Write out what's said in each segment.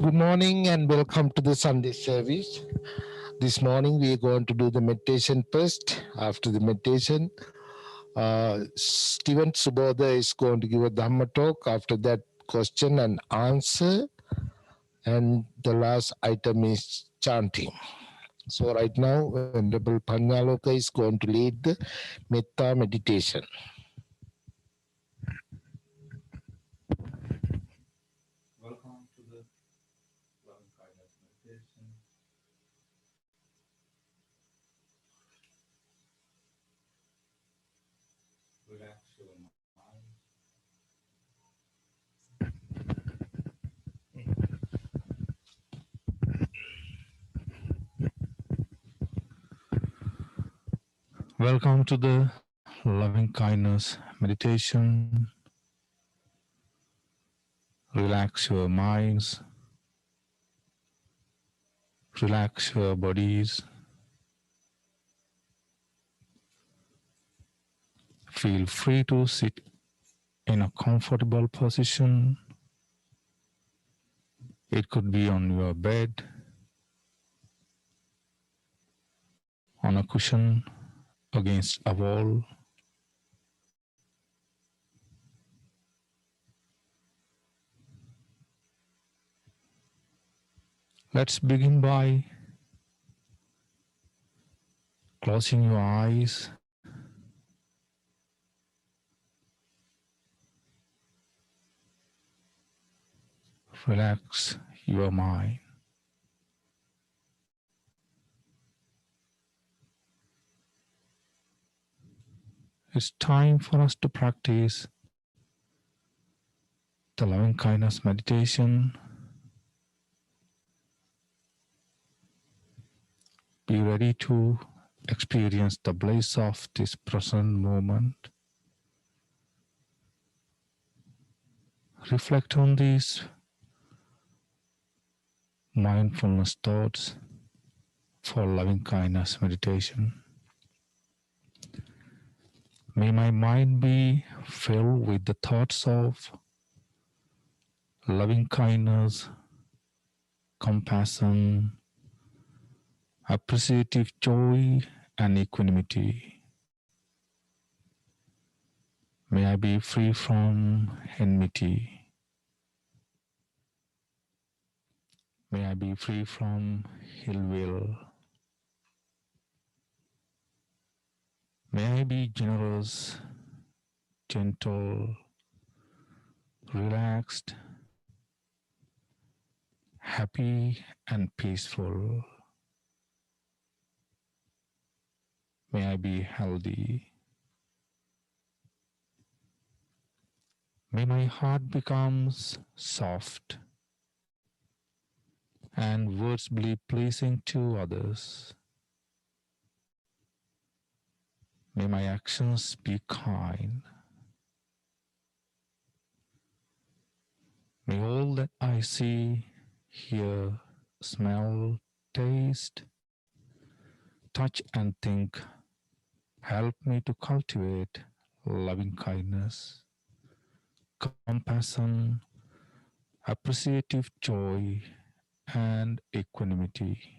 Good morning and welcome to the Sunday service. This morning we are going to do the meditation first. After the meditation, Steven Subodha is going to give a Dhamma talk. After that, question and answer. And the last item is chanting. So right now, Venerable Panyaloka is going to lead the Metta meditation. Welcome to the loving kindness meditation. Relax your mind. Welcome to the loving kindness meditation. Relax your minds. Relax your bodies. Feel free to sit in a comfortable position. It could be on your bed, on a cushion, against a wall. Let's begin by closing your eyes. Relax your mind. It's time for us to practice the loving kindness meditation. Be ready to experience the bliss of this present moment. Reflect on these mindfulness thoughts for loving kindness meditation. May my mind be filled with the thoughts of loving kindness, compassion, appreciative joy, and equanimity. May I be free from enmity. May I be free from ill will. May I be generous, gentle, relaxed, happy, and peaceful. May I be healthy. May my heart become soft and words be pleasing to others. May my actions be kind. May all that I see, hear, smell, taste, touch, and think help me to cultivate loving kindness, compassion, appreciative joy, and equanimity.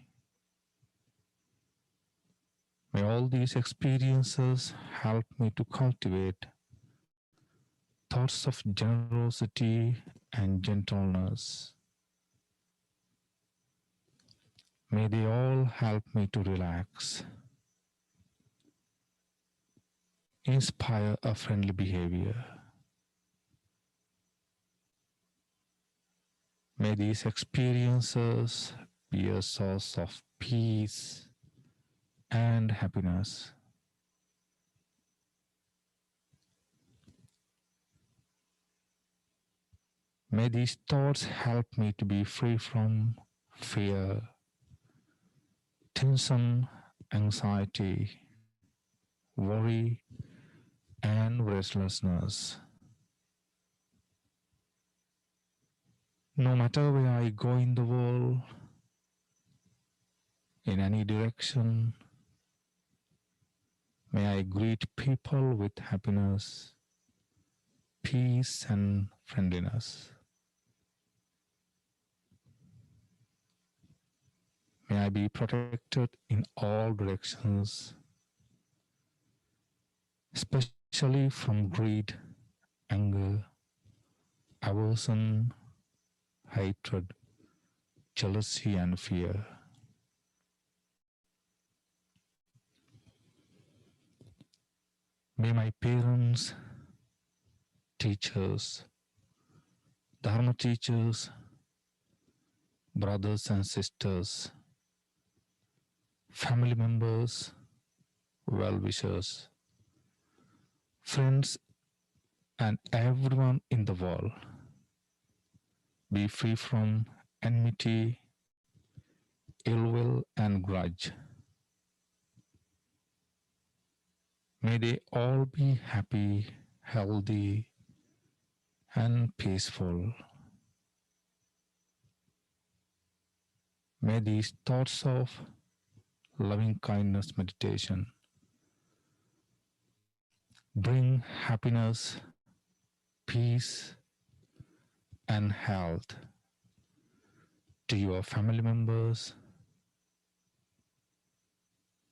May all these experiences help me to cultivate thoughts of generosity and gentleness. May they all help me to relax, inspire a friendly behavior. May these experiences be a source of peace and happiness. May these thoughts help me to be free from fear, tension, anxiety, worry, and restlessness. No matter where I go in the world, in any direction, may I greet people with happiness, peace, and friendliness. May I be protected in all directions, especially from greed, anger, aversion, hatred, jealousy, and fear. May my parents, teachers, Dharma teachers, brothers and sisters, family members, well-wishers, friends, and everyone in the world be free from enmity, ill will, and grudge. May they all be happy, healthy, and peaceful. May these thoughts of loving kindness meditation bring happiness, peace, and health to your family members,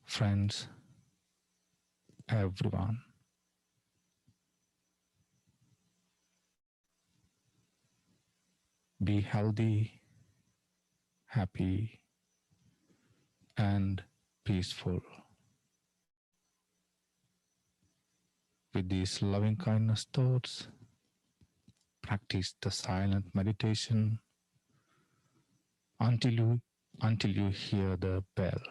friends, everyone. Be healthy, happy, and peaceful. With these loving kindness thoughts, practice the silent meditation until you hear the bell.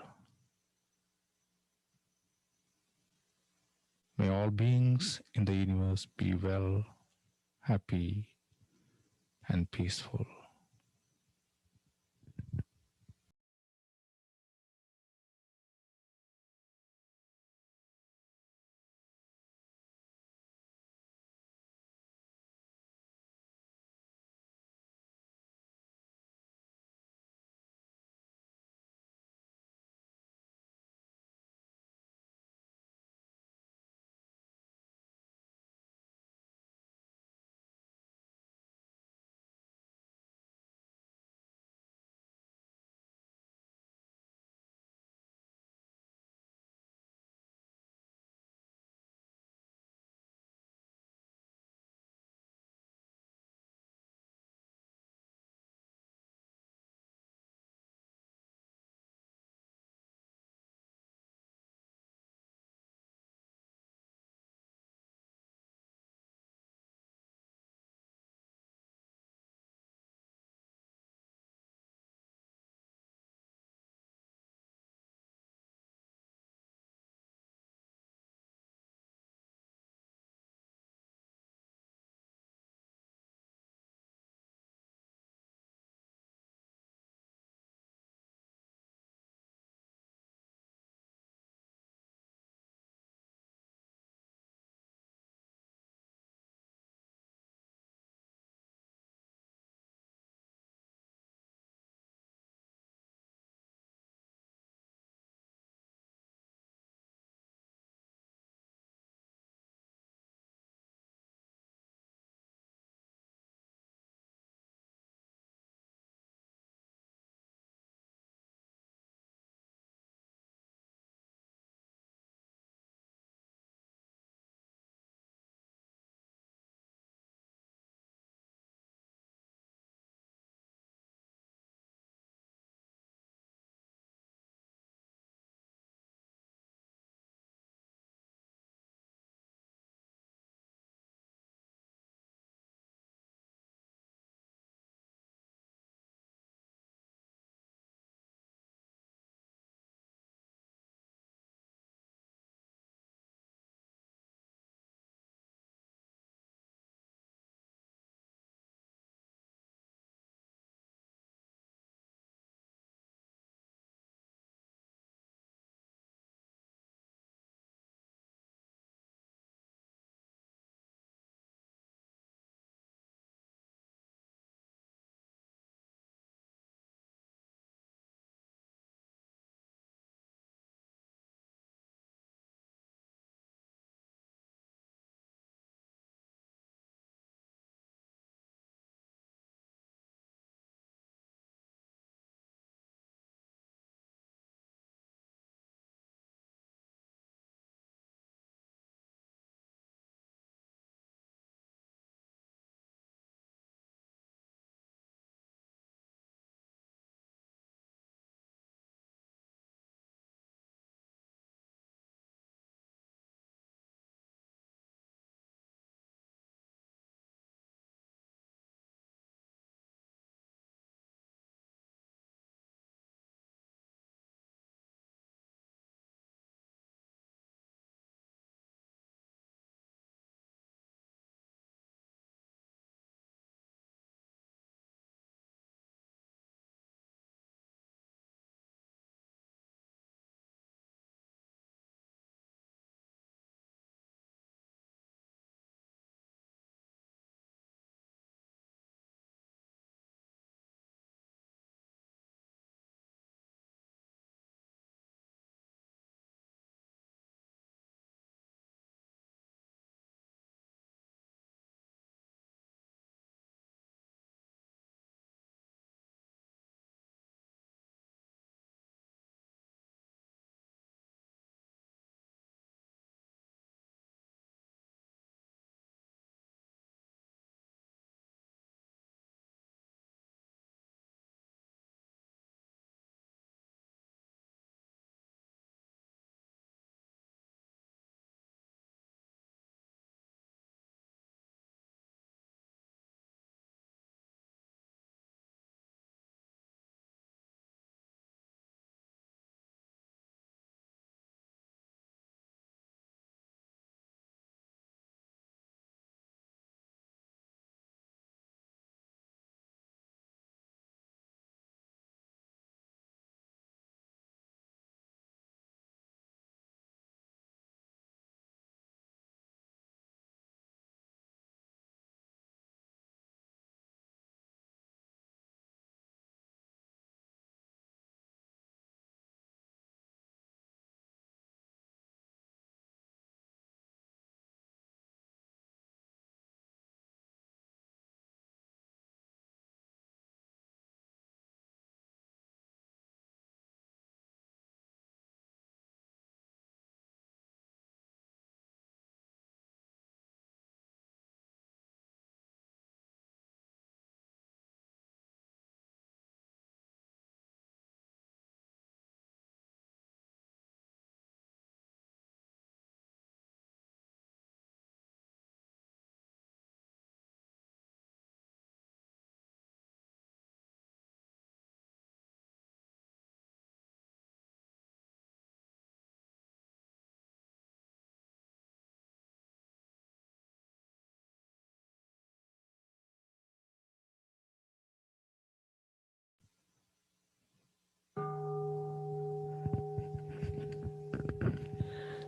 May all beings in the universe be well, happy, and peaceful.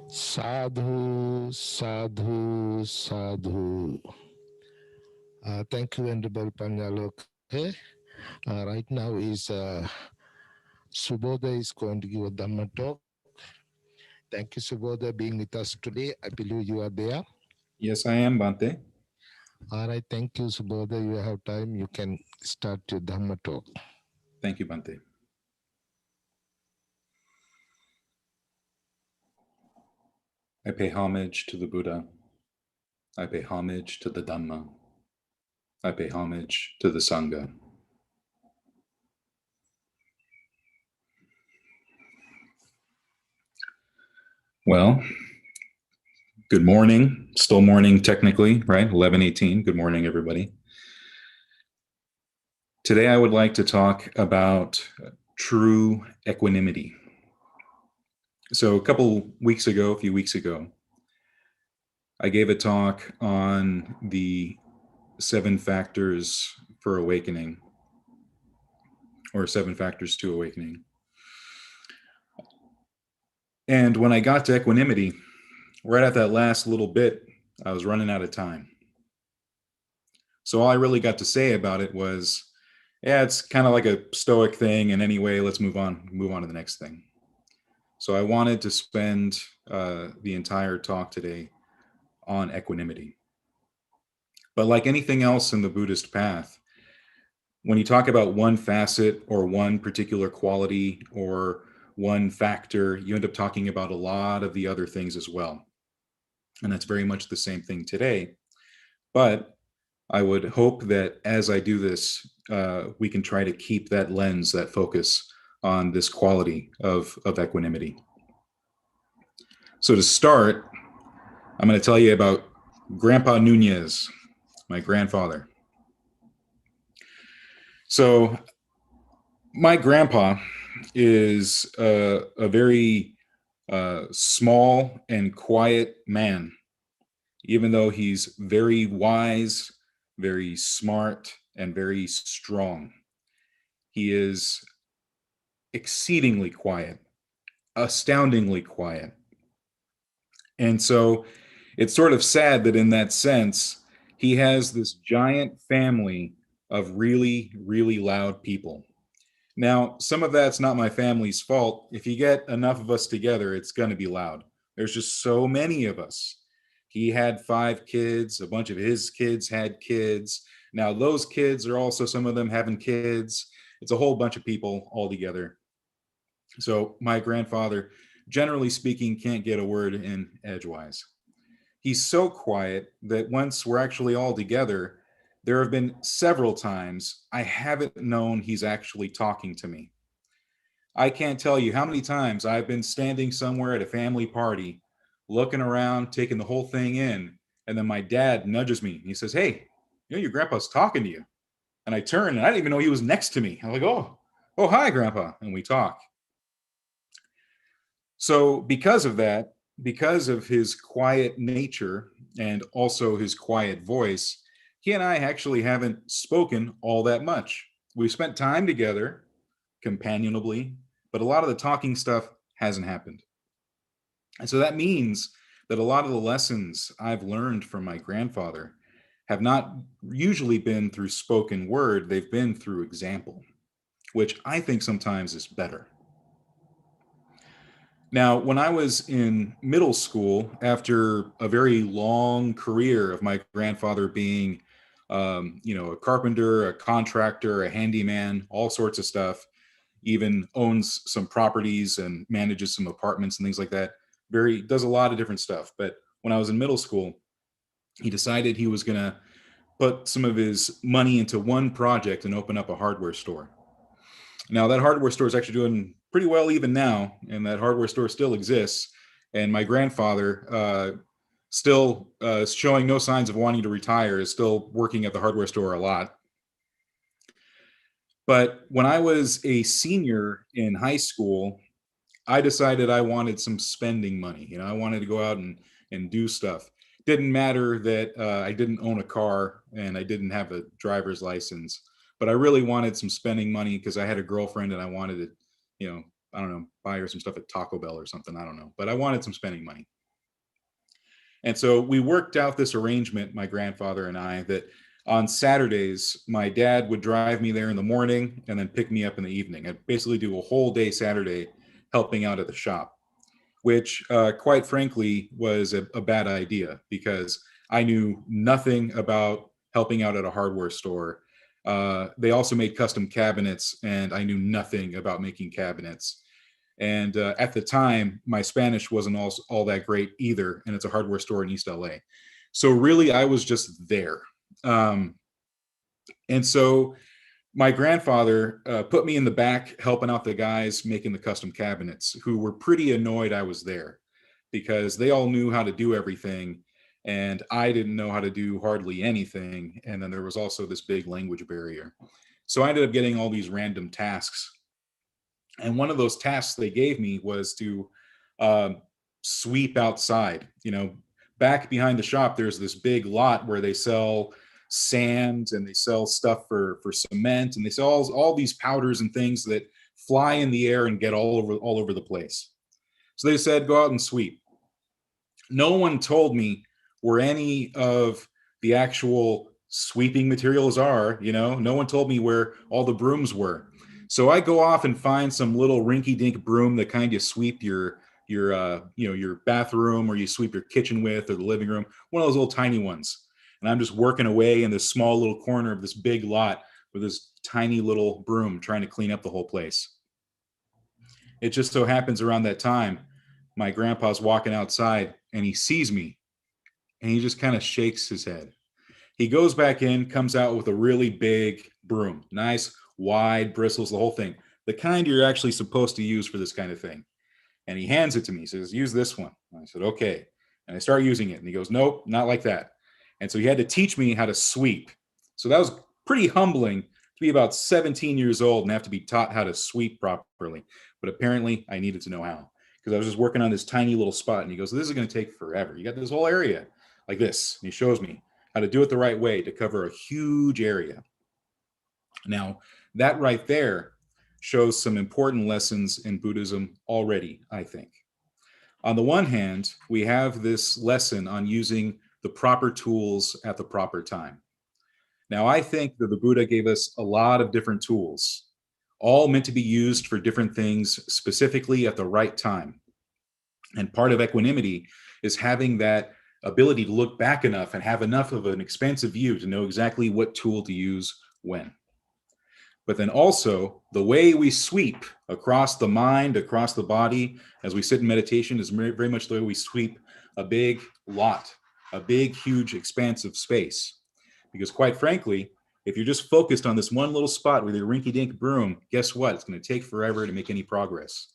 Sadhu, sadhu, sadhu. Thank you, Venerable Panyaloke. Right now is Subodha is going to give a Dhamma talk. Thank you, Subodha, being with us today. I believe you are there. Yes, I am, Bhante. All right, thank you, Subodha. You have time. You can start your Dhamma talk. Thank you, Bhante. I pay homage to the Buddha. I pay homage to the Dhamma. I pay homage to the Sangha. Well, good morning. Still morning technically, right? 11:18. Good morning, everybody. Today I would like to talk about true equanimity. So a few weeks ago, I gave a talk on the 7 factors for awakening, or 7 factors to awakening. And when I got to equanimity, right at that last little bit, I was running out of time. So all I really got to say about it was, yeah, it's kind of like a stoic thing. And anyway, let's move on to the next thing. So I wanted to spend the entire talk today on equanimity. But like anything else in the Buddhist path, when you talk about one facet or one particular quality or one factor, you end up talking about a lot of the other things as well. And that's very much the same thing today. But I would hope that as I do this, we can try to keep that lens, that focus on this quality of equanimity. So to start, I'm going to tell you about Grandpa Nunez, my grandfather. So my grandpa is a very small and quiet man, even though he's very wise, very smart, and very strong. He is exceedingly quiet, astoundingly quiet. And so it's sort of sad that in that sense, he has this giant family of really, really loud people. Now, some of that's not my family's fault. If you get enough of us together, it's going to be loud. There's just so many of us. He had 5 kids. A bunch of his kids had kids. Now, those kids are also, some of them having kids. It's a whole bunch of people all together. So my grandfather, generally speaking, can't get a word in edgewise. He's so quiet that once we're actually all together, there have been several times I haven't known he's actually talking to me. I can't tell you how many times I've been standing somewhere at a family party, looking around, taking the whole thing in, and then my dad nudges me. He says, "Hey, you know your grandpa's talking to you." And I turn and I didn't even know he was next to me. I'm like, "Oh, hi, Grandpa," and we talk. So because of that, because of his quiet nature and also his quiet voice, he and I actually haven't spoken all that much. We've spent time together companionably, but a lot of the talking stuff hasn't happened. And so that means that a lot of the lessons I've learned from my grandfather have not usually been through spoken word, they've been through example, which I think sometimes is better. Now, when I was in middle school, after a very long career of my grandfather being, a carpenter, a contractor, a handyman, all sorts of stuff, even owns some properties and manages some apartments and things like that. Does a lot of different stuff. But when I was in middle school, he decided he was going to put some of his money into one project and open up a hardware store. Now that hardware store is actually doing pretty well even now, and that hardware store still exists. And my grandfather, still showing no signs of wanting to retire, is still working at the hardware store a lot. But when I was a senior in high school, I decided I wanted some spending money. I wanted to go out and do stuff. Didn't matter that I didn't own a car and I didn't have a driver's license, but I really wanted some spending money because I had a girlfriend and I wanted to, I don't know, buy her some stuff at Taco Bell or something. I don't know, but I wanted some spending money. And so we worked out this arrangement, my grandfather and I, that on Saturdays, my dad would drive me there in the morning and then pick me up in the evening. I'd basically do a whole day Saturday helping out at the shop, which quite frankly was a bad idea because I knew nothing about helping out at a hardware store. They also made custom cabinets, and I knew nothing about making cabinets. And at the time, my Spanish wasn't all that great either, and it's a hardware store in East LA. So really, I was just there. And so my grandfather put me in the back helping out the guys making the custom cabinets, who were pretty annoyed I was there because they all knew how to do everything, and I didn't know how to do hardly anything. And then there was also this big language barrier. So I ended up getting all these random tasks. And one of those tasks they gave me was to sweep outside. You know, back behind the shop, there's this big lot where they sell sand and they sell stuff for cement, and they sell all these powders and things that fly in the air and get all over the place. So they said, go out and sweep. No one told me where any of the actual sweeping materials are. You know, no one told me where all the brooms were. So I go off and find some little rinky-dink broom that kind of sweep your bathroom, or you sweep your kitchen with, or the living room, one of those little tiny ones. And I'm just working away in this small little corner of this big lot with this tiny little broom trying to clean up the whole place. It just so happens around that time, my grandpa's walking outside and he sees me and he just kind of shakes his head. He goes back in, comes out with a really big broom, nice, wide bristles, the whole thing, the kind you're actually supposed to use for this kind of thing. And he hands it to me. He says, use this one. And I said, okay. And I start using it. And he goes, nope, not like that. And so he had to teach me how to sweep. So that was pretty humbling to be about 17 years old and have to be taught how to sweep properly. But apparently I needed to know how, because I was just working on this tiny little spot. And he goes, this is going to take forever. You got this whole area like this. And he shows me how to do it the right way to cover a huge area. Now, that right there shows some important lessons in Buddhism already, I think. On the one hand, we have this lesson on using the proper tools at the proper time. Now, I think that the Buddha gave us a lot of different tools, all meant to be used for different things, specifically at the right time. And part of equanimity is having that ability to look back enough and have enough of an expansive view to know exactly what tool to use when. But then also the way we sweep across the mind, across the body, as we sit in meditation is very much the way we sweep a big lot, a big, huge, expansive space. Because quite frankly, if you're just focused on this one little spot with your rinky-dink broom, guess what? It's going to take forever to make any progress.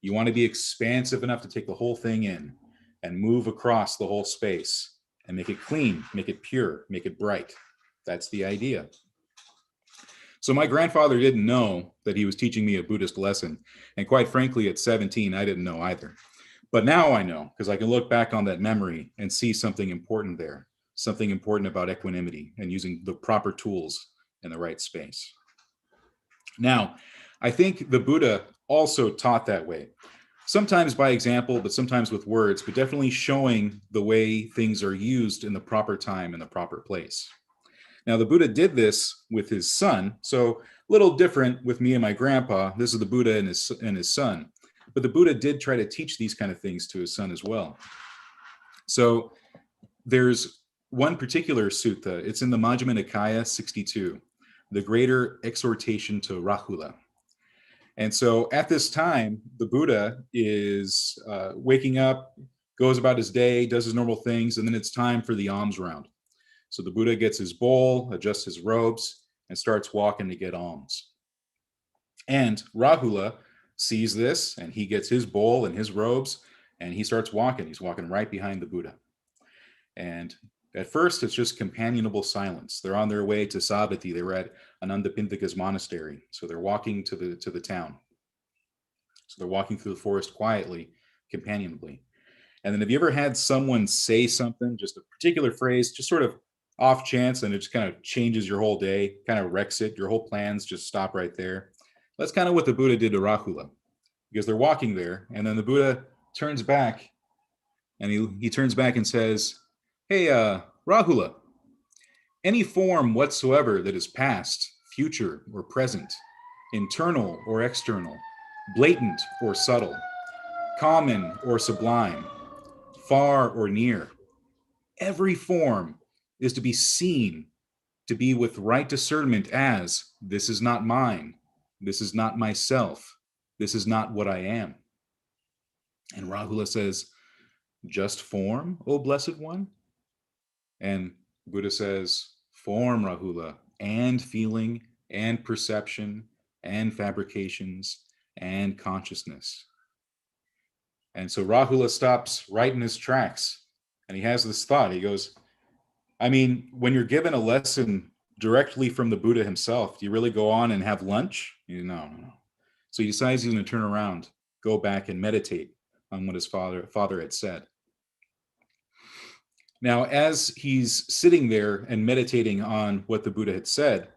You want to be expansive enough to take the whole thing in and move across the whole space and make it clean, make it pure, make it bright. That's the idea. So my grandfather didn't know that he was teaching me a Buddhist lesson. And quite frankly, at 17, I didn't know either. But now I know, because I can look back on that memory and see something important there, something important about equanimity and using the proper tools in the right space. Now, I think the Buddha also taught that way, sometimes by example, but sometimes with words, but definitely showing the way things are used in the proper time and the proper place. Now, the Buddha did this with his son, so a little different with me and my grandpa. This is the Buddha and his son. But the Buddha did try to teach these kind of things to his son as well. So there's one particular sutta. It's in the Majjhima Nikaya 62, the Greater Exhortation to Rahula. And so at this time, the Buddha is waking up, goes about his day, does his normal things, and then it's time for the alms round. So the Buddha gets his bowl, adjusts his robes, and starts walking to get alms. And Rahula sees this, and he gets his bowl and his robes, and he starts walking. He's walking right behind the Buddha. And at first, it's just companionable silence. They're on their way to Savatthi. They were at Anandapindika's monastery. So they're walking to the town. So they're walking through the forest quietly, companionably. And then have you ever had someone say something, just a particular phrase, just sort of off chance, and it just kind of changes your whole day, kind of wrecks it. Your whole plans just stop right there. That's kind of what the Buddha did to Rahula, because they're walking there, and then the Buddha turns back And he turns back and says, hey, Rahula, any form whatsoever that is past, future, or present, internal or external, blatant or subtle, common or sublime, far or near, every form is to be seen to be with right discernment as, this is not mine, this is not myself, this is not what I am. And Rahula says, just form, O Blessed One? And Buddha says, form, Rahula, and feeling, and perception, and fabrications, and consciousness. And so Rahula stops right in his tracks, and he has this thought. He goes, I mean, when you're given a lesson directly from the Buddha himself, do you really go on and have lunch? No. So he decides he's going to turn around, go back and meditate on what his father had said. Now, as he's sitting there and meditating on what the Buddha had said,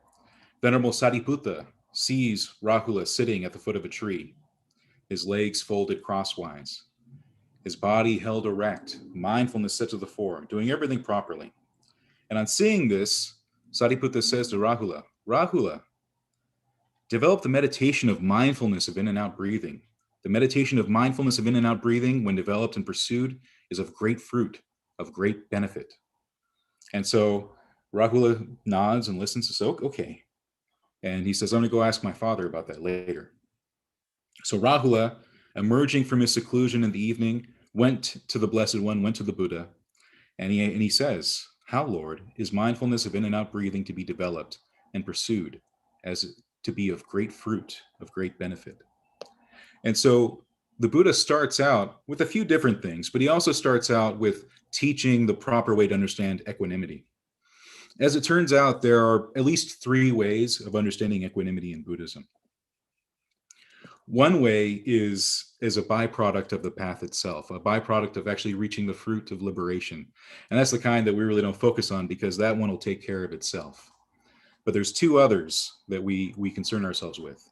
Venerable Sariputta sees Rahula sitting at the foot of a tree, his legs folded crosswise, his body held erect, mindfulness set to the fore, doing everything properly. And on seeing this, Sariputta says to Rahula, Rahula, develop the meditation of mindfulness of in and out breathing. The meditation of mindfulness of in and out breathing, when developed and pursued, is of great fruit, of great benefit. And so Rahula nods and listens and says, okay. And he says, I'm going to go ask my father about that later. So Rahula, emerging from his seclusion in the evening, went to the Blessed One, went to the Buddha, and he says, how, Lord, is mindfulness of in and out breathing to be developed and pursued as to be of great fruit, of great benefit? And so the Buddha starts out with a few different things, but he also starts out with teaching the proper way to understand equanimity. As it turns out, there are at least 3 ways of understanding equanimity in Buddhism. One way is a byproduct of the path itself, a byproduct of actually reaching the fruit of liberation. And that's the kind that we really don't focus on, because that one will take care of itself. But there's 2 others that we concern ourselves with.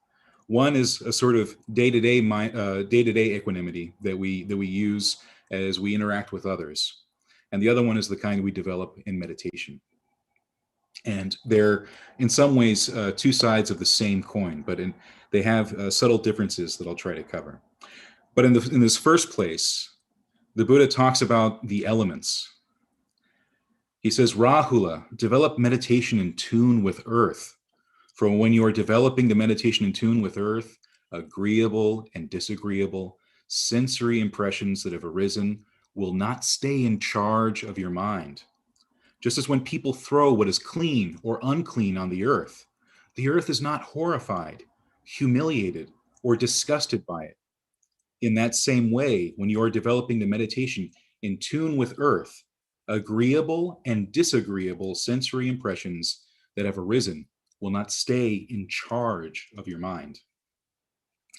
One is a sort of day-to-day equanimity that we use as we interact with others. And the other one is the kind we develop in meditation. And they're in some ways 2 sides of the same coin, but they have subtle differences that I'll try to cover. But in this first place, the Buddha talks about the elements. He says, Rahula, develop meditation in tune with earth. For when you are developing the meditation in tune with earth, agreeable and disagreeable sensory impressions that have arisen will not stay in charge of your mind. Just as when people throw what is clean or unclean on the earth is not horrified, humiliated, or disgusted by it. In that same way, when you are developing the meditation in tune with earth, agreeable and disagreeable sensory impressions that have arisen will not stay in charge of your mind.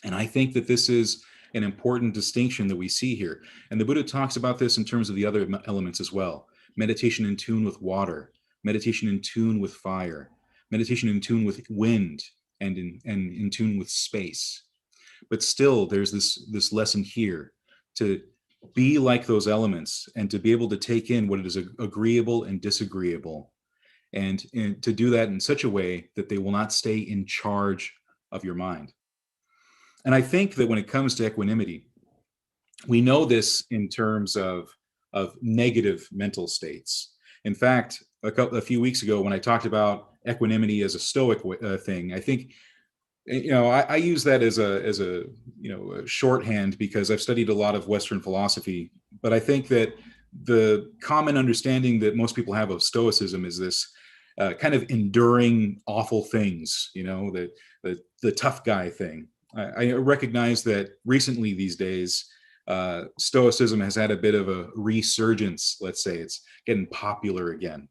And I think that this is an important distinction that we see here. And the Buddha talks about this in terms of the other elements as well. Meditation in tune with water, meditation in tune with fire, meditation in tune with wind, and in tune with space. But still, there's this lesson here to be like those elements and to be able to take in what is agreeable and disagreeable, and to do that in such a way that they will not stay in charge of your mind. And I think that when it comes to equanimity, we know this in terms of negative mental states. In fact, a few weeks ago, when I talked about equanimity as a Stoic thing, I think, I use that as a shorthand because I've studied a lot of Western philosophy. But I think that the common understanding that most people have of Stoicism is this kind of enduring awful things, the tough guy thing. I recognize that recently these days, Stoicism has had a bit of a resurgence. Let's say it's getting popular again,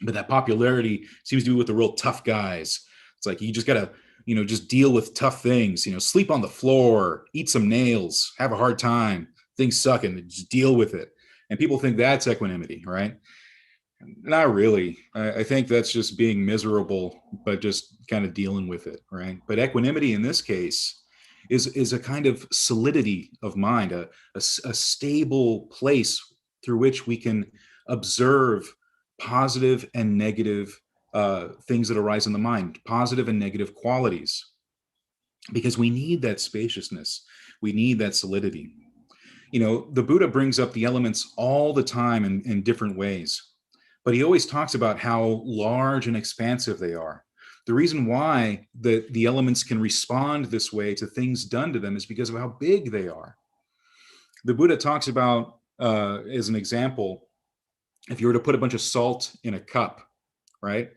but that popularity seems to be with the real tough guys. It's like you just gotta, just deal with tough things. Sleep on the floor, eat some nails, have a hard time, things suck, and just deal with it. And people think that's equanimity, right? Not really. I think that's just being miserable, but just kind of dealing with it, right? But equanimity in this case is a kind of solidity of mind, a stable place through which we can observe positive and negative things that arise in the mind, positive and negative qualities, because we need that spaciousness. We need that solidity. The Buddha brings up the elements all the time in different ways, but he always talks about how large and expansive they are. The reason why the elements can respond this way to things done to them is because of how big they are. The Buddha talks about, as an example, if you were to put a bunch of salt in a cup, right?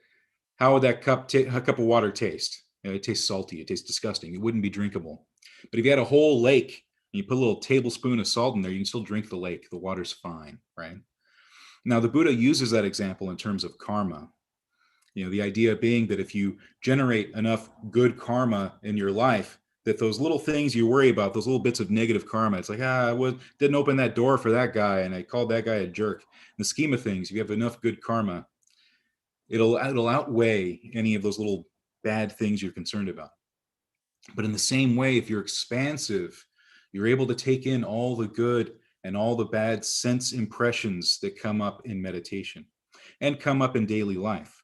How would that cup of water taste? It tastes salty. It tastes disgusting. It wouldn't be drinkable. But if you had a whole lake and you put a little tablespoon of salt in there, you can still drink the lake. The water's fine, right? Now, the Buddha uses that example in terms of karma. The idea being that if you generate enough good karma in your life, that those little things you worry about, those little bits of negative karma, it's like, I didn't open that door for that guy, and I called that guy a jerk. In the scheme of things, if you have enough good karma, it'll outweigh any of those little bad things you're concerned about. But in the same way, if you're expansive, you're able to take in all the good and all the bad sense impressions that come up in meditation and come up in daily life.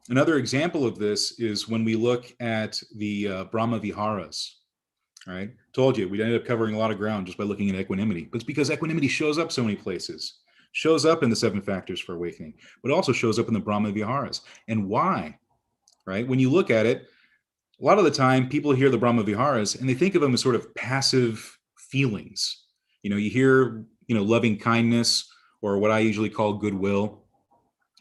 Another example of this is when we look at the Brahma Viharas, right? Told you, we ended up covering a lot of ground just by looking at equanimity. But it's because equanimity shows up so many places. Shows up in the 7 factors for awakening, but also shows up in the Brahma Viharas. And why? Right? When you look at it, a lot of the time people hear the Brahma Viharas and they think of them as sort of passive feelings. You hear, loving kindness, or what I usually call goodwill,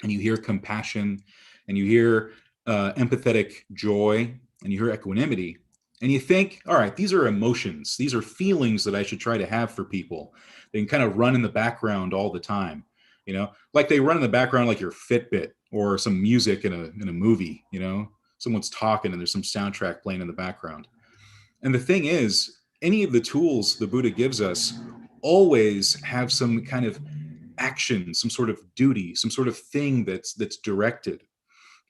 and you hear compassion, and you hear empathetic joy, and you hear equanimity, and you think, all right, these are emotions. These are feelings that I should try to have for people. They can kind of run in the background all the time, like they run in the background like your Fitbit or some music in a movie, someone's talking and there's some soundtrack playing in the background. And the thing is, any of the tools the Buddha gives us always have some kind of action, some sort of duty, some sort of thing that's directed.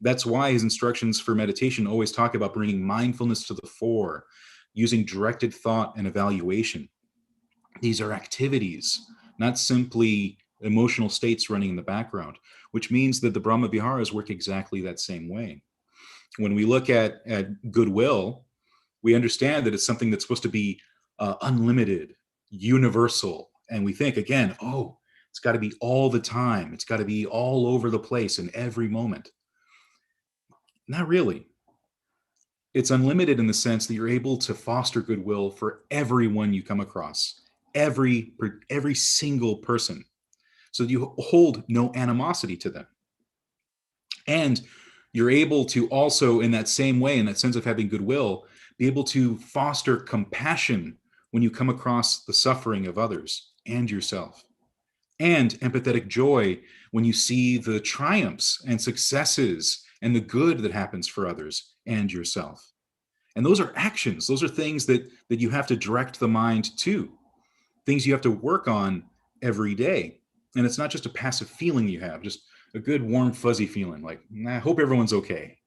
That's why his instructions for meditation always talk about bringing mindfulness to the fore, using directed thought and evaluation. These are activities, not simply emotional states running in the background, which means that the Brahma Viharas work exactly that same way. When we look at goodwill, we understand that it's something that's supposed to be unlimited, universal. And we think, again, it's got to be all the time. It's got to be all over the place in every moment. Not really. It's unlimited in the sense that you're able to foster goodwill for everyone you come across, every single person, so that you hold no animosity to them. And you're able to also, in that same way, in that sense of having goodwill, be able to foster compassion when you come across the suffering of others and yourself, and empathetic joy when you see the triumphs and successes and the good that happens for others and yourself. And those are actions. Those are things that you have to direct the mind to, things you have to work on every day. And it's not just a passive feeling you have, just a good, warm, fuzzy feeling like, I hope everyone's okay.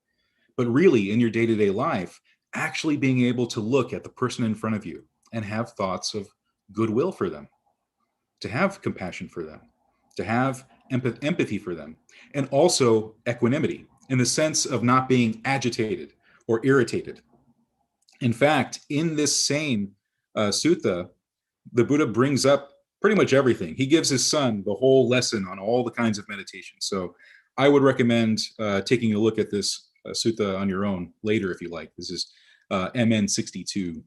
But really, in your day-to-day life, actually being able to look at the person in front of you and have thoughts of goodwill for them, to have compassion for them, to have empathy for them, and also equanimity in the sense of not being agitated or irritated. In fact, in this same sutta, the Buddha brings up pretty much everything. He gives his son the whole lesson on all the kinds of meditation. So I would recommend taking a look at this sutta on your own later if you like. This is MN 62.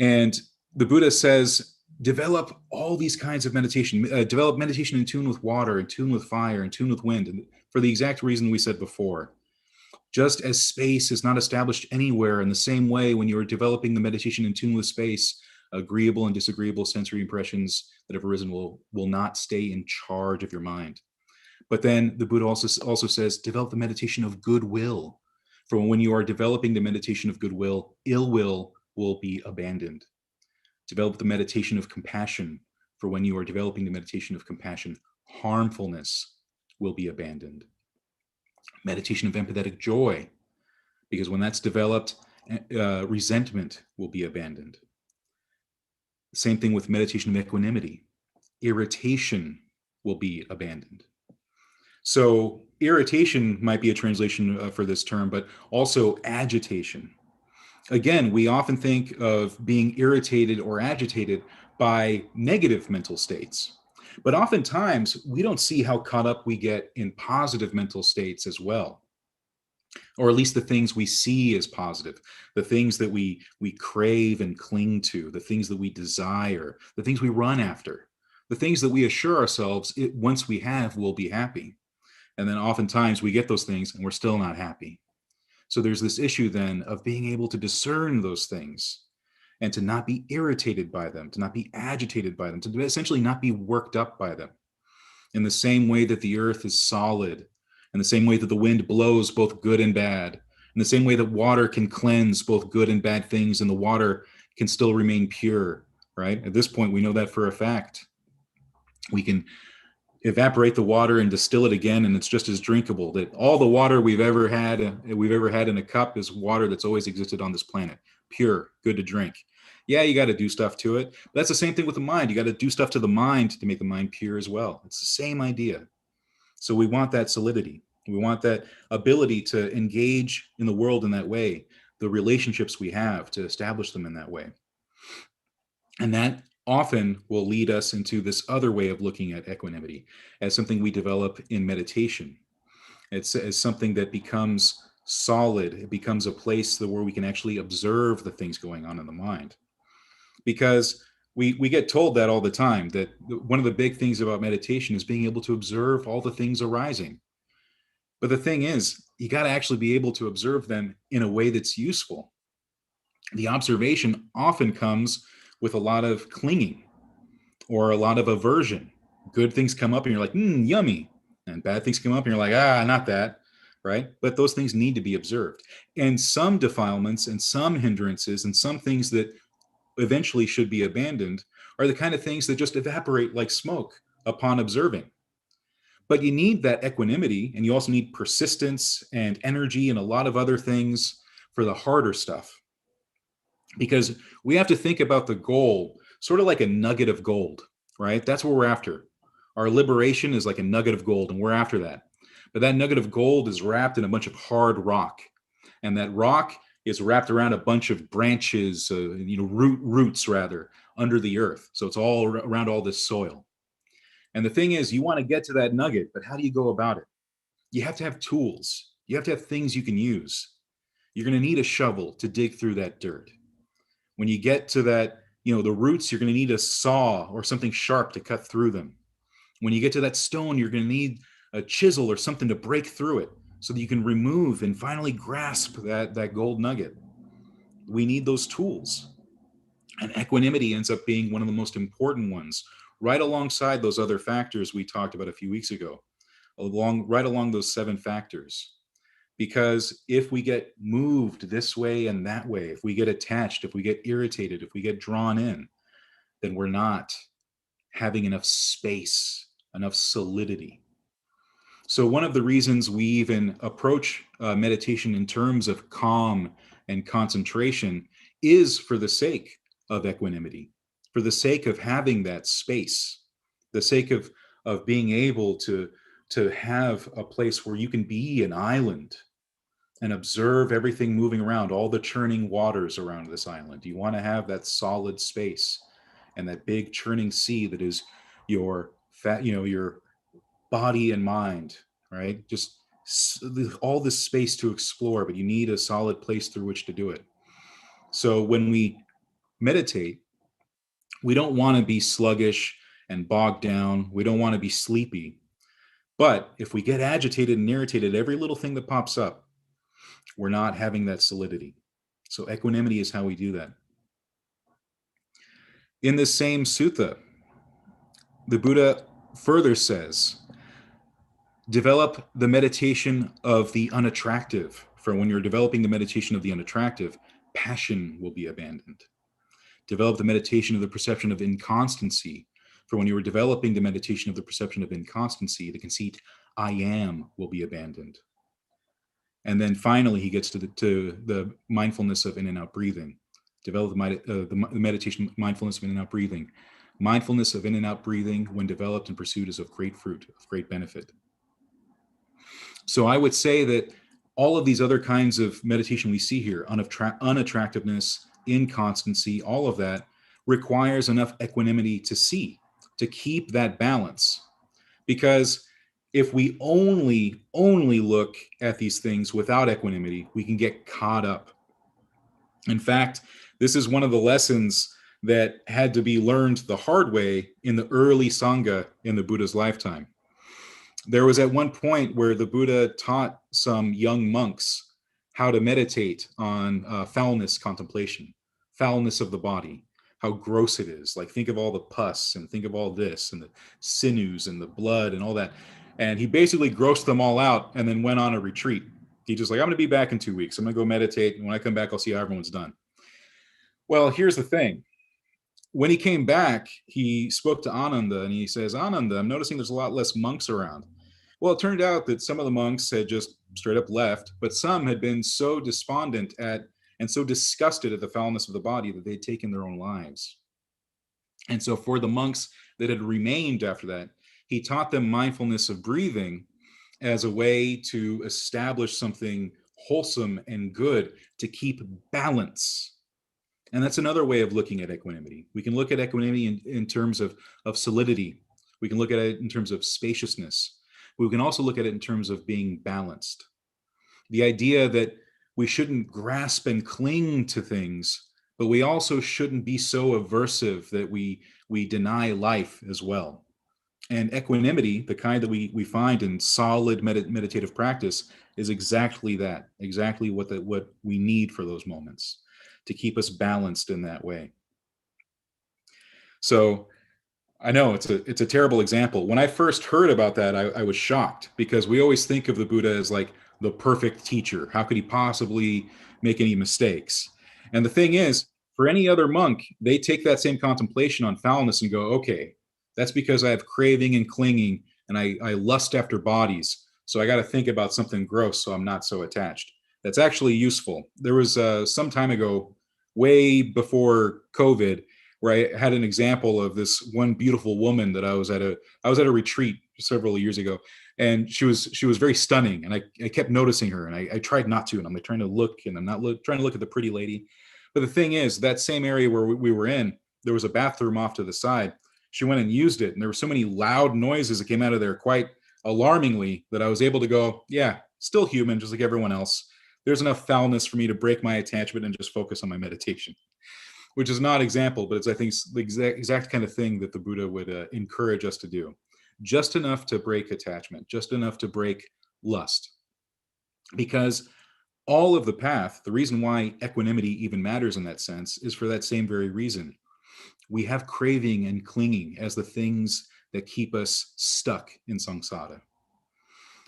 And the Buddha says, develop all these kinds of meditation, develop meditation in tune with water, in tune with fire, in tune with wind, and for the exact reason we said before. Just as space is not established anywhere, in the same way when you're developing the meditation in tune with space, agreeable and disagreeable sensory impressions that have arisen will not stay in charge of your mind. But then the Buddha also says, develop the meditation of goodwill. For when you are developing the meditation of goodwill, ill will be abandoned. Develop the meditation of compassion. For when you are developing the meditation of compassion, harmfulness will be abandoned. Meditation of empathetic joy, because when that's developed resentment will be abandoned. Same thing with meditation of equanimity. Irritation will be abandoned. So irritation might be a translation for this term, but also agitation. Again, we often think of being irritated or agitated by negative mental states. But oftentimes, we don't see how caught up we get in positive mental states as well. Or at least the things we see as positive, the things that we crave and cling to, the things that we desire, the things we run after, the things that we assure ourselves once we have, we'll be happy. And then oftentimes we get those things and we're still not happy. So there's this issue then of being able to discern those things and to not be irritated by them, to not be agitated by them, to essentially not be worked up by them. In the same way that the earth is solid, in the same way that the wind blows both good and bad, in the same way that water can cleanse both good and bad things, and the water can still remain pure, right? At this point, we know that for a fact. We can evaporate the water and distill it again, and it's just as drinkable. That all the water we've ever had in a cup is water that's always existed on this planet, pure, good to drink. Yeah, you got to do stuff to it. But that's the same thing with the mind. You got to do stuff to the mind to make the mind pure as well. It's the same idea. So we want that solidity. We want that ability to engage in the world in that way, the relationships we have to establish them in that way. And that often will lead us into this other way of looking at equanimity as something we develop in meditation. It's as something that becomes solid. It becomes a place where we can actually observe the things going on in the mind. Because we get told that all the time, that one of the big things about meditation is being able to observe all the things arising. But the thing is, you got to actually be able to observe them in a way that's useful. The observation often comes with a lot of clinging or a lot of aversion. Good things come up and you're like, yummy. And bad things come up and you're like, not that, right? But those things need to be observed. And some defilements and some hindrances and some things that eventually should be abandoned are the kind of things that just evaporate like smoke upon observing. But you need that equanimity, and you also need persistence and energy and a lot of other things for the harder stuff. Because we have to think about the goal sort of like a nugget of gold, right? That's what we're after. Our liberation is like a nugget of gold, and we're after that. But that nugget of gold is wrapped in a bunch of hard rock. And that rock is wrapped around a bunch of branches, roots rather, under the earth. So it's all around all this soil. And the thing is, you want to get to that nugget, but how do you go about it? You have to have tools. You have to have things you can use. You're going to need a shovel to dig through that dirt. When you get to that, the roots, you're going to need a saw or something sharp to cut through them. When you get to that stone, you're going to need a chisel or something to break through it so that you can remove and finally grasp that gold nugget. We need those tools. And equanimity ends up being one of the most important ones, right alongside those other factors we talked about a few weeks ago, right along those 7 factors. Because if we get moved this way and that way, if we get attached, if we get irritated, if we get drawn in, then we're not having enough space, enough solidity. So one of the reasons we even approach meditation in terms of calm and concentration is for the sake of equanimity, for the sake of having that space, the sake of being able to have a place where you can be an island and observe everything moving around, all the churning waters around this island. You want to have that solid space and that big churning sea that is your body and mind, right? Just all this space to explore, but you need a solid place through which to do it. So when we meditate, we don't want to be sluggish and bogged down. We don't want to be sleepy. But if we get agitated and irritated, every little thing that pops up, we're not having that solidity. So equanimity is how we do that. In this same sutta, the Buddha further says, develop the meditation of the unattractive. For when you're developing the meditation of the unattractive, passion will be abandoned. Develop the meditation of the perception of inconstancy. For when you are developing the meditation of the perception of inconstancy, the conceit, I am, will be abandoned. And then finally, he gets to the mindfulness of in and out breathing. Develop the meditation mindfulness of in and out breathing. Mindfulness of in and out breathing, when developed and pursued, is of great fruit, of great benefit. So I would say that all of these other kinds of meditation we see here, unattractiveness, inconstancy, all of that requires enough equanimity to see, to keep that balance. Because if we only look at these things without equanimity, we can get caught up. In fact, this is one of the lessons that had to be learned the hard way in the early Sangha in the Buddha's lifetime. There was at one point where the Buddha taught some young monks how to meditate on foulness contemplation, foulness of the body, how gross it is. Like, think of all the pus and think of all this and the sinews and the blood and all that. And he basically grossed them all out and then went on a retreat. He just like, I'm going to be back in 2 weeks. I'm going to go meditate. And when I come back, I'll see how everyone's done. Well, here's the thing. When he came back, he spoke to Ananda and he says, Ananda, I'm noticing there's a lot less monks around. Well, it turned out that some of the monks had just straight up left, but some had been so despondent at and so disgusted at the foulness of the body that they'd taken their own lives. And so for the monks that had remained after that, he taught them mindfulness of breathing as a way to establish something wholesome and good to keep balance. And that's another way of looking at equanimity. We can look at equanimity in terms of solidity. We can look at it in terms of spaciousness. We can also look at it in terms of being balanced. The idea that we shouldn't grasp and cling to things, but we also shouldn't be so aversive that we deny life as well. And equanimity, the kind that we find in solid meditative practice, is exactly that, exactly what we need for those moments, to keep us balanced in that way. So I know it's a terrible example. When I first heard about that, I was shocked, because we always think of the Buddha as like the perfect teacher. How could he possibly make any mistakes? And the thing is, for any other monk, they take that same contemplation on foulness and go, okay, that's because I have craving and clinging and I lust after bodies. So I got to think about something gross so I'm not so attached. That's actually useful. There was some time ago, way before COVID, where I had an example of this one beautiful woman that I was at a retreat several years ago, and she was very stunning, and I kept noticing her, and I tried not to, and I'm like trying to look, and I'm not trying to look at the pretty lady. But the thing is, that same area where we were in, there was a bathroom off to the side. She went and used it, and there were so many loud noises that came out of there, quite alarmingly, that I was able to go, yeah, still human, just like everyone else. There's enough foulness for me to break my attachment and just focus on my meditation. Which is not an example, but it's, I think, the exact kind of thing that the Buddha would encourage us to do. Just enough to break attachment, just enough to break lust. Because all of the path, the reason why equanimity even matters in that sense, is for that same very reason. We have craving and clinging as the things that keep us stuck in samsara.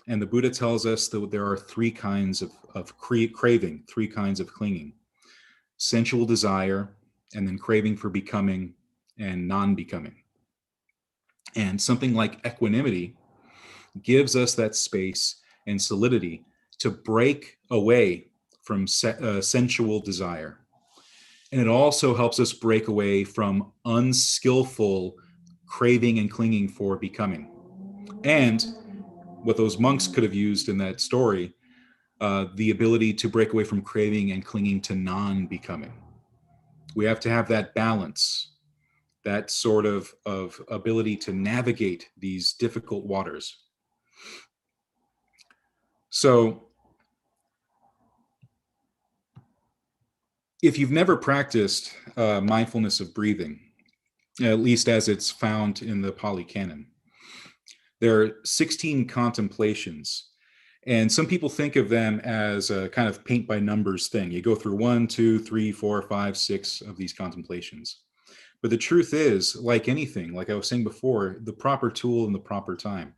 And the Buddha tells us that there are three kinds of craving, three kinds of clinging. Sensual desire, and then craving for becoming, and non-becoming. And something like equanimity gives us that space and solidity to break away from sensual desire. And it also helps us break away from unskillful craving and clinging for becoming. And what those monks could have used in that story, the ability to break away from craving and clinging to non-becoming. We have to have that balance, that sort of ability to navigate these difficult waters. So if you've never practiced mindfulness of breathing, at least as it's found in the Pali Canon, there are 16 contemplations. And some people think of them as a kind of paint by numbers thing. You go through 1, 2, 3, 4, 5, 6 of these contemplations. But the truth is, like anything, like I was saying before, the proper tool in the proper time.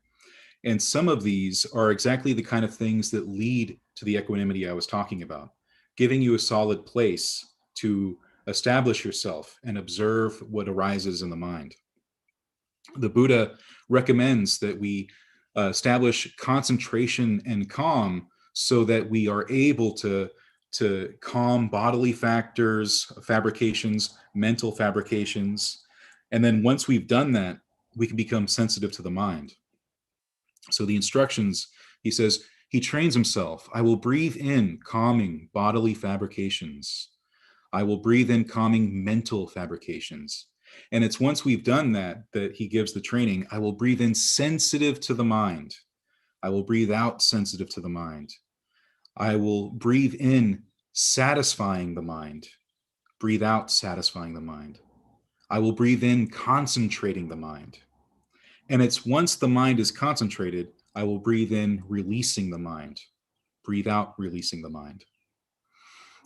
And some of these are exactly the kind of things that lead to the equanimity I was talking about, giving you a solid place to establish yourself and observe what arises in the mind. The Buddha recommends that we establish concentration and calm so that we are able to calm bodily factors, fabrications, mental fabrications. And then once we've done that, we can become sensitive to the mind. So the instructions, he says, he trains himself. I will breathe in calming bodily fabrications. I will breathe in calming mental fabrications. And it's once we've done that, that he gives the training. I will breathe in sensitive to the mind. I will breathe out sensitive to the mind. I will breathe in satisfying the mind. Breathe out satisfying the mind. I will breathe in concentrating the mind. And it's once the mind is concentrated, I will breathe in releasing the mind. Breathe out releasing the mind.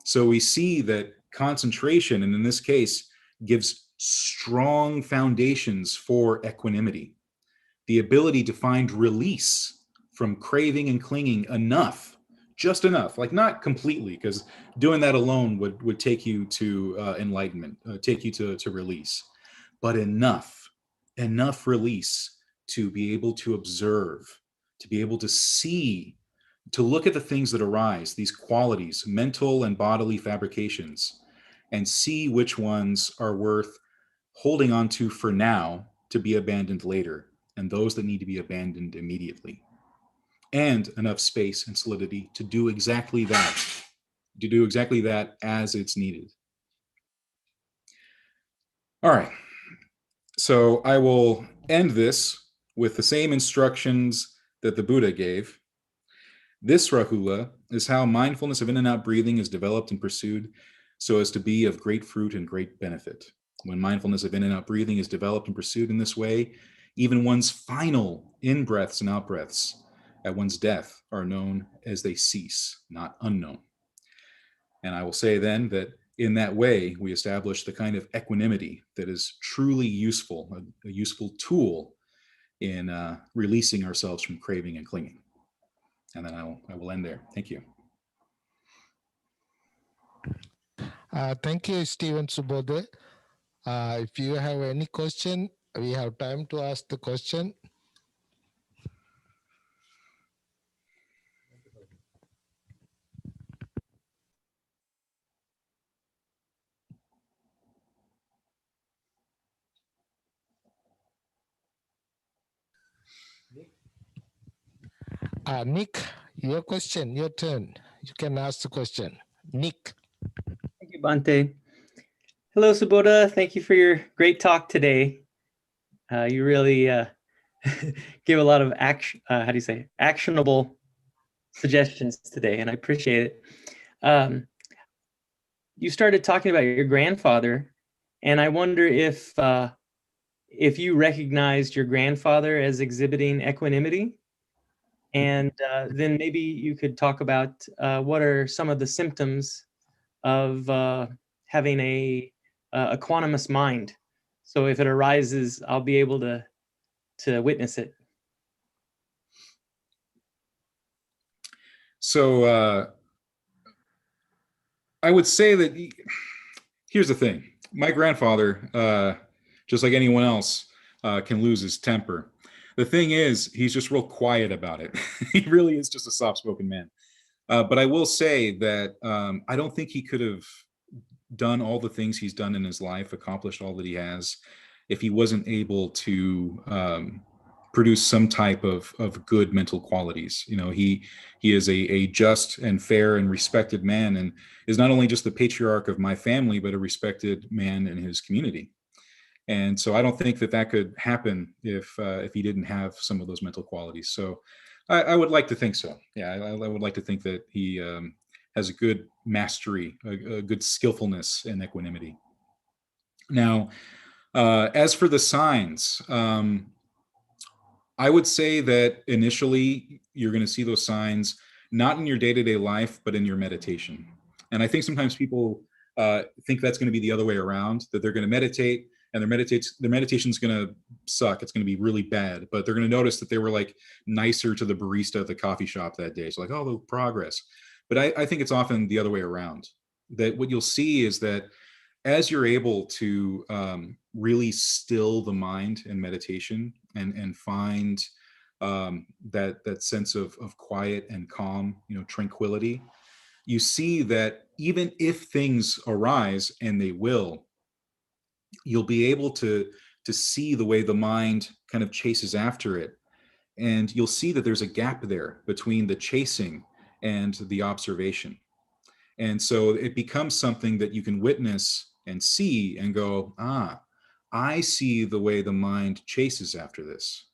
So we see that concentration, and in this case, gives strong foundations for equanimity. The ability to find release from craving and clinging enough, just enough, like not completely, because doing that alone would take you to enlightenment, take you to release, but enough release to be able to observe, to be able to see, to look at the things that arise, these qualities, mental and bodily fabrications, and see which ones are worth holding on to for now to be abandoned later, and those that need to be abandoned immediately. And enough space and solidity to do exactly that, as it's needed. All right. So I will end this with the same instructions that the Buddha gave. This, Rahula, is how mindfulness of in and out breathing is developed and pursued so as to be of great fruit and great benefit. When mindfulness of in and out breathing is developed and pursued in this way, even one's final in-breaths and out-breaths at one's death are known as they cease, not unknown. And I will say then that in that way, we establish the kind of equanimity that is truly useful, a useful tool in releasing ourselves from craving and clinging. And then I will end there. Thank you. Thank you, Steven Subodha. If you have any question, we have time to ask the question. Nick, your question, your turn. You can ask the question. Nick. Thank you, Bhante. Hello, Subodha. Thank you for your great talk today. You really give a lot of actionable suggestions today, and I appreciate it. You started talking about your grandfather, and I wonder if you recognized your grandfather as exhibiting equanimity, and then maybe you could talk about what are some of the symptoms of having a equanimous mind. So if it arises, I'll be able to witness it. So I would say that here's the thing. My grandfather, just like anyone else, can lose his temper. The thing is, he's just real quiet about it. He really is just a soft-spoken man. But I will say that I don't think he could have done all the things he's done in his life, accomplished all that he has, if he wasn't able to produce some type of good mental qualities. You know, he is a just and fair and respected man, and is not only just the patriarch of my family, but a respected man in his community. And so I don't think that could happen if he didn't have some of those mental qualities. So I would like to think so. Yeah, I would like to think that he has a good mastery, a good skillfulness and equanimity. Now, as for the signs, I would say that initially you're going to see those signs not in your day-to-day life, but in your meditation. And I think sometimes people think that's going to be the other way around, that they're going to meditate and their meditation's going to suck. It's going to be really bad, but they're going to notice that they were like nicer to the barista at the coffee shop that day. So like, oh, the progress. But I think it's often the other way around, that what you'll see is that as you're able to really still the mind in meditation and find that sense of quiet and calm, tranquility, you see that even if things arise, and they will, you'll be able to see the way the mind kind of chases after it. And you'll see that there's a gap there between the chasing and the observation. And so it becomes something that you can witness and see and go, I see the way the mind chases after this.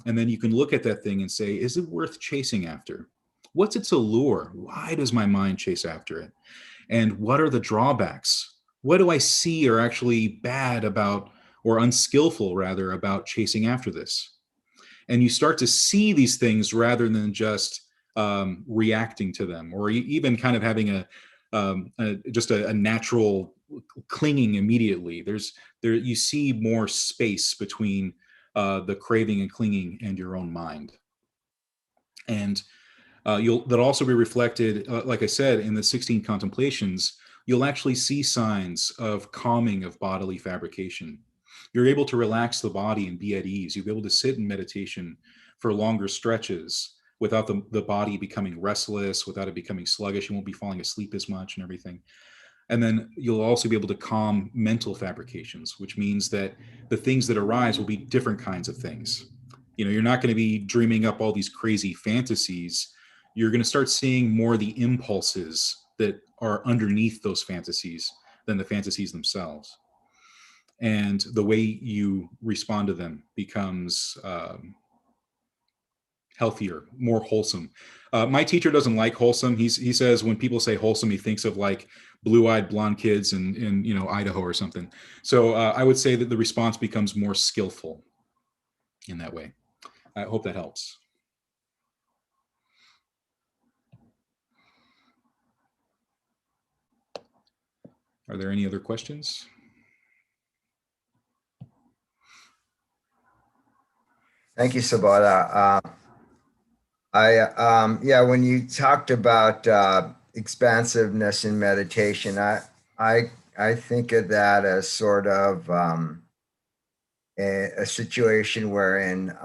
And then you can look at that thing and say, is it worth chasing after? What's its allure? Why does my mind chase after it? And what are the drawbacks? What do I see are actually bad about, or unskillful rather, about chasing after this? And you start to see these things rather than just reacting to them, or even kind of having just a natural clinging immediately. You see more space between the craving and clinging and your own mind. And that'll also be reflected, like I said, in the 16 contemplations. You'll actually see signs of calming of bodily fabrication. You're able to relax the body and be at ease. You'll be able to sit in meditation for longer stretches without the body becoming restless, without it becoming sluggish. You won't be falling asleep as much and everything. And then you'll also be able to calm mental fabrications, which means that the things that arise will be different kinds of things. You're not going to be dreaming up all these crazy fantasies. You're going to start seeing more the impulses that are underneath those fantasies than the fantasies themselves. And the way you respond to them becomes healthier, more wholesome. My teacher doesn't like wholesome. He says when people say wholesome, he thinks of like blue-eyed blonde kids in Idaho or something. So I would say that the response becomes more skillful in that way. I hope that helps. Are there any other questions? Thank you, Subodha. When you talked about expansiveness in meditation, I think of that as sort of a situation wherein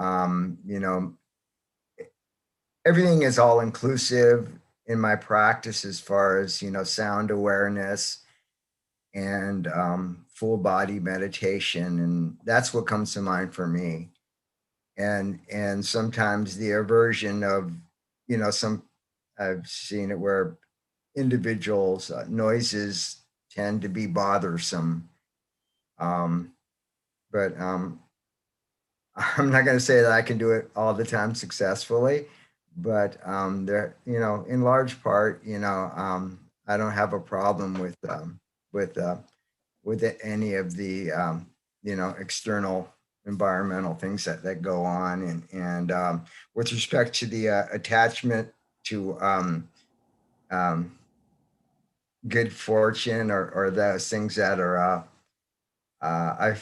everything is all inclusive in my practice, as far as sound awareness and full body meditation, and that's what comes to mind for me. And sometimes the aversion of I've seen it where individuals noises tend to be bothersome, but I'm not going to say that I can do it all the time successfully, but there, in large part, I don't have a problem with any of the external environmental things that go on, and with respect to the attachment to good fortune or those things that are I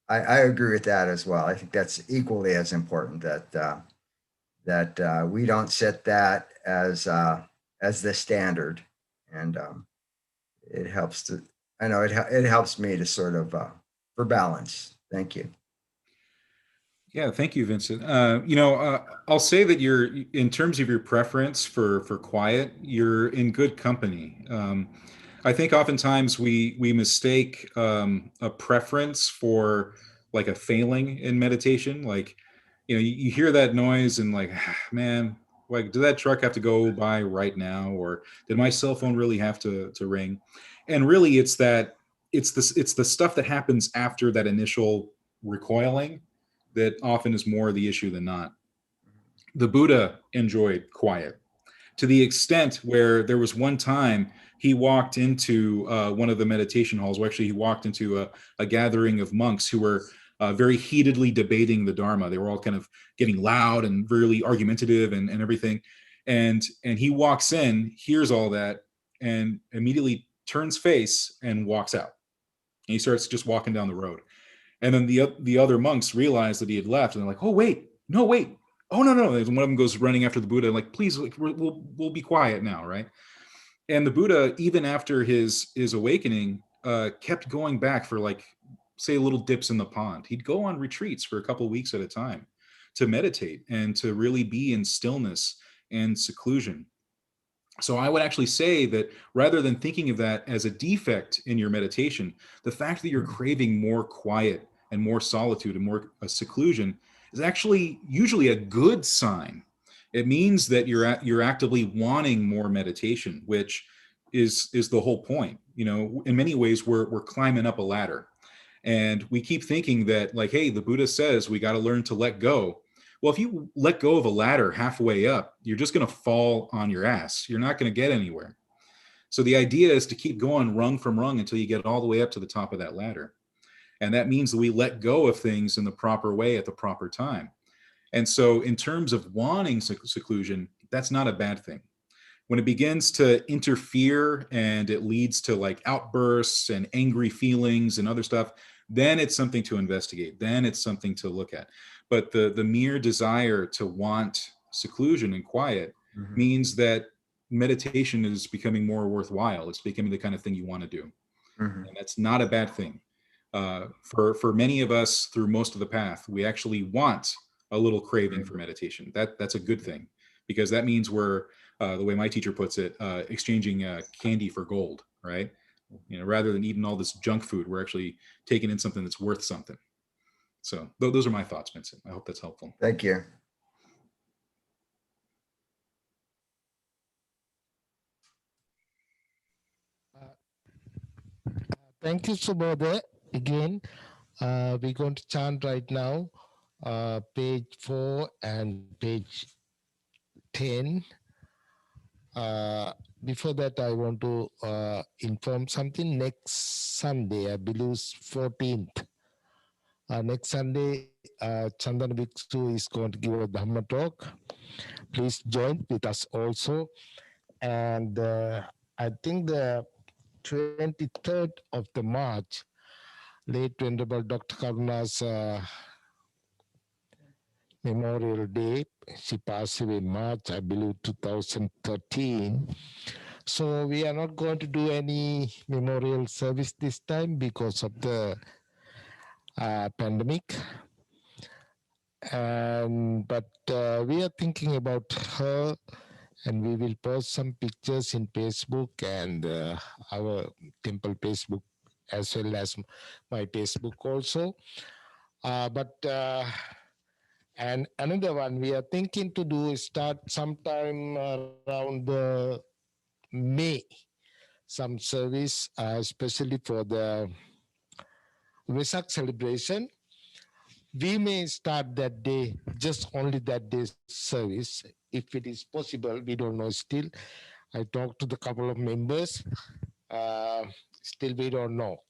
agree with that as well. I think that's equally as important, that we don't set that as the standard, and it helps to, I know it helps me to sort of for balance. Thank you. Yeah, thank you, Vincent. I'll say that in terms of your preference for quiet, you're in good company. I think oftentimes we mistake a preference for like a failing in meditation. Like, you hear that noise and like, man, like, did that truck have to go by right now, or did my cell phone really have to ring? And really, it's the stuff that happens after that initial recoiling that often is more the issue than not. The Buddha enjoyed quiet to the extent where there was one time he walked into one of the meditation halls, where actually he walked into a gathering of monks who were very heatedly debating the Dharma. They were all kind of getting loud and really argumentative and everything. And he walks in, hears all that, and immediately turns face and walks out. And he starts just walking down the road. And then the other monks realize that he had left, and they're like, "Oh wait, no wait, oh no." And one of them goes running after the Buddha, like, "Please, like, we'll be quiet now, right?" And the Buddha, even after his awakening, kept going back for, like, say, little dips in the pond. He'd go on retreats for a couple of weeks at a time to meditate and to really be in stillness and seclusion. So I would actually say that rather than thinking of that as a defect in your meditation, the fact that you're craving more quiet and more solitude and more seclusion is actually usually a good sign. It means that you're actively wanting more meditation, which is the whole point. You know, in many ways, we're climbing up a ladder, and we keep thinking that, like, hey, the Buddha says we got to learn to let go. Well, if you let go of a ladder halfway up, you're just going to fall on your ass. You're not going to get anywhere. So the idea is to keep going rung from rung until you get all the way up to the top of that ladder. And that means that we let go of things in the proper way at the proper time. And so in terms of wanting seclusion, that's not a bad thing. When it begins to interfere and it leads to like outbursts and angry feelings and other stuff, then it's something to investigate. Then it's something to look at. But the mere desire to want seclusion and quiet means that meditation is becoming more worthwhile. It's becoming the kind of thing you want to do. And that's not a bad thing. For many of us through most of the path, we actually want a little craving for meditation. That's a good thing, because that means we're, the way my teacher puts it, exchanging candy for gold, right? You know, rather than eating all this junk food, we're actually taking in something that's worth something. So those are my thoughts, Vincent. I hope that's helpful. Thank you. Thank you, Subodha. Again, we're going to chant right now, page 4 and page 10. Before that, I want to inform something. Next Sunday, I believe 14th, next Sunday, Chandana Bhiksu is going to give a Dhamma talk. Please join with us also. And I think the 23rd of the March, late Venerable Dr. Karuna's Memorial Day. She passed away in March, I believe, 2013. So we are not going to do any memorial service this time because of the pandemic. But we are thinking about her, and we will post some pictures in Facebook and our temple Facebook, as well as my Facebook also. And another one we are thinking to do is start sometime around May, some service, especially for the Vesak celebration. We may start that day, just only that day's service, if it is possible. We don't know still. I talked to the couple of members. Still, we don't know.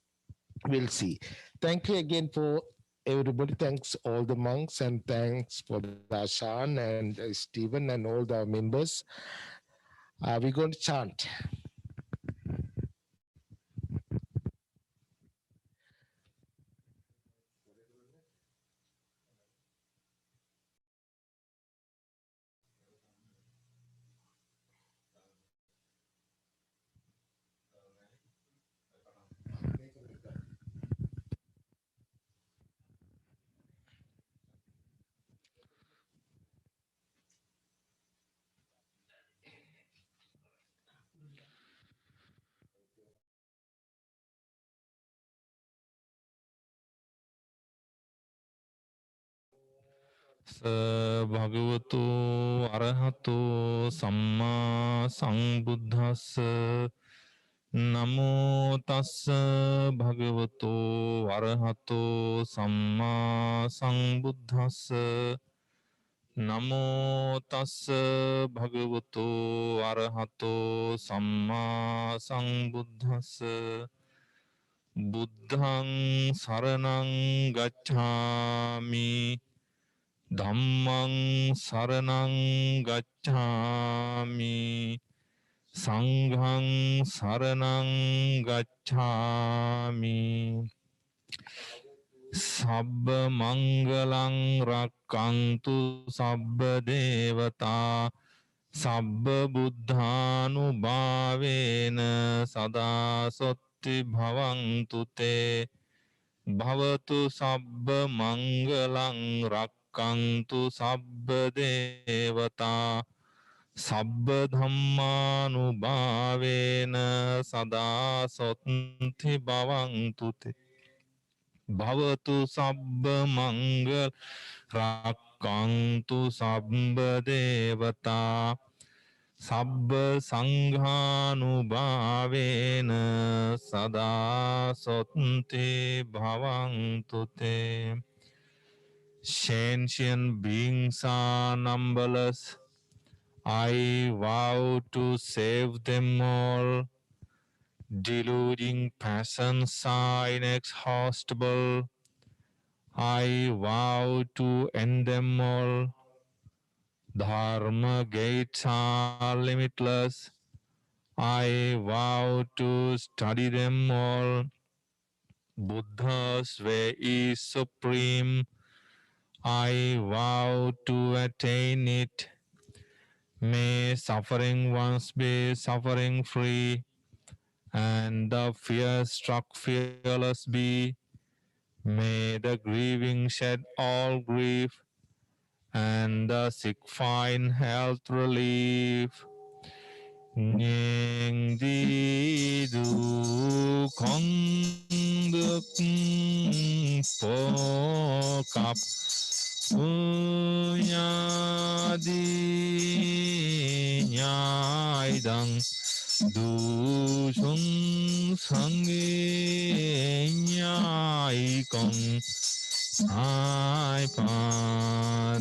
We'll see. Thank you again for everybody. Thanks all the monks, and thanks for Dashan and Steven and all the members. We're going to chant. භගවතු අරහතෝ සම්මා සංබුද්දස්ස නමෝ තස්ස භගවතු අරහතෝ සම්මා සංබුද්දස්ස නමෝ තස්ස භගවතු අරහතෝ සම්මා සංබුද්දස්ස බුද්ධං සරණං ගච්ඡාමි ධම්මං සරණං ගච්ඡාමි සංඝං සරණං ගච්ඡාමි සබ්බ මංගලං රක්ඛන්තු සබ්බ දේවතා සබ්බ බුද්ධානුභාවේන සදා සොත්ති භවන්තු තේ භවතු සබ්බ මංගලං රක්ඛන්තු රක්කන්තු සබ්බ දේවතා සබ්බ ධම්මානුභාවේන සදා සොත්ති භවන්තු තේ භවතු සබ්බ මංගල රක්කන්තු සබ්බ දේවතා සබ්බ සංඝානුභාවේන සදා සොත්ති භවන්තු තේ. Sentient beings are numberless. I vow to save them all. Deluding passions are inexhaustible. I vow to end them all. Dharma gates are limitless. I vow to study them all. Buddha's way is supreme. I vow to attain it. May suffering ones be suffering free, and the fear-struck fearless be. May the grieving shed all grief, and the sick find health relief. Nying di du kong duk po kap unya di nyai dang du chung sangi nyai kong ai pa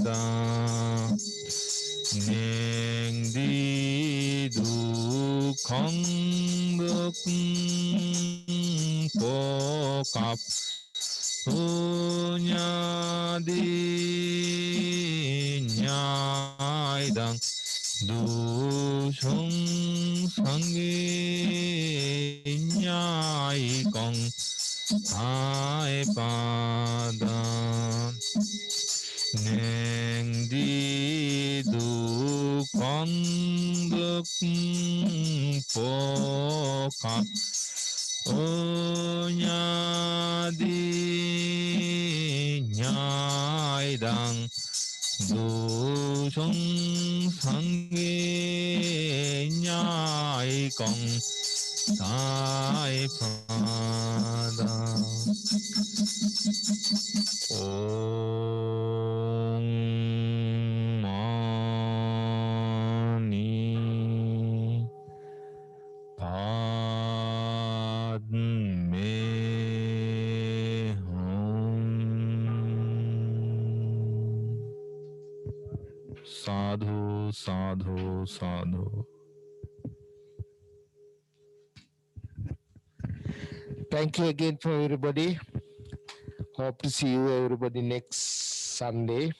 da Neng di du kong duk po kap unya di nyai dang du chung sangi nyai kong ai pa da Neng di du kong duk po kap unya di nyai dang du chung sangi nyai kong sai pa da Om Mani Padme Hum. Sadhu, sadhu, sadhu. Thank you again for everybody. Hope to see you everybody next Sunday.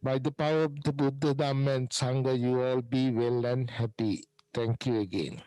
By the power of the Buddha, Dhamma and Sangha, you all be well and happy. Thank you again.